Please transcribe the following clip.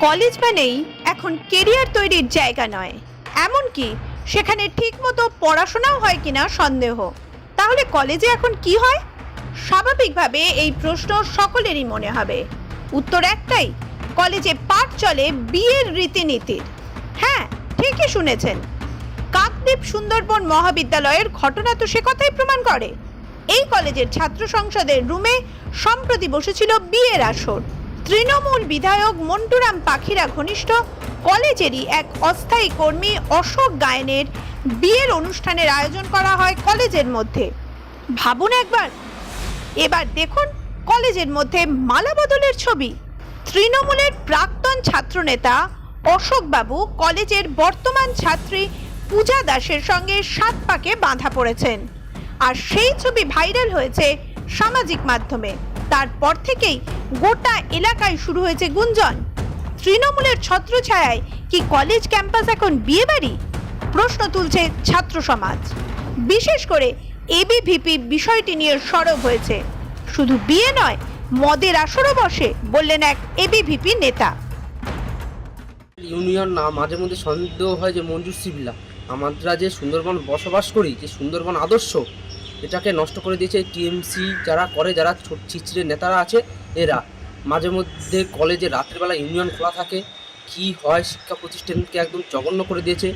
College মানেই এখন career তৈরির জায়গা নয়, এমনকি সেখানে ঠিকমতো পড়াশোনাও হয় কিনা সন্দেহ। তাহলে কলেজে এখন কি হয়? স্বাভাবিকভাবে এই প্রশ্ন সকলেরই মনে হবে। উত্তর একটাই, কলেজে পাঠ চলে বিয়ের রীতিনীতির। হ্যাঁ, ঠিকই শুনেছেন। কাকদ্বীপ সুন্দরবন মহাবিদ্যালয়ের ঘটনা তো সে কথাই প্রমাণ করে। এই কলেজের ছাত্র সংসদের রুমে সম্প্রতি বসেছিল বিয়ের আসর। তৃণমূল বিধায়ক মন্টুরাম পাখিরা ঘনিষ্ঠ কলেজেরই এক অস্থায়ী কর্মী অশোক গায়েনের বিয়ের অনুষ্ঠানের আয়োজন করা হয় কলেজের মধ্যে। ভাবুন একবার। এবার দেখুন কলেজের মধ্যে মালা বদলের ছবি। তৃণমূলের প্রাক্তন ছাত্রনেতা অশোক বাবু কলেজের বর্তমান ছাত্রী পূজা দাসের সঙ্গে সাত পাকে বাঁধা পড়েছেন, আর সেই ছবি ভাইরাল হয়েছে সামাজিক মাধ্যমে। তারপর থেকেই গোটা এলাকায় শুরু হয়েছে গুঞ্জন। তৃণমূলের ছত্রছায়ায় কি কলেজ ক্যাম্পাস এখন বিয়েবাড়ি? প্রশ্ন তুলছে ছাত্র সমাজ। বিশেষ করে এবিভিপি বিষয়টি নিয়ে সরব হয়েছে। শুধু বিয়ে নয়, মদের আসরও বসে, বললেন এক এবিভিপি নেতা। ইউনিয়ন না, মাঝে মধ্যে সন্দেহ হয় যে মঞ্জুর সিবলা আমরা যে সুন্দরবন বসবাস করি, যে সুন্দরবন আদর্শ, এটাকে নষ্ট করে দিয়েছে টিএমসি যারা করে, যারা ছিচড়ে নেতারা আছে এরা। মাঝে মধ্যে কলেজে রাত্রেবেলা ইউনিয়ন খোলা থাকে, কি হয় শিক্ষা প্রতিষ্ঠানকে একদম জঘন্য করে দিয়েছে।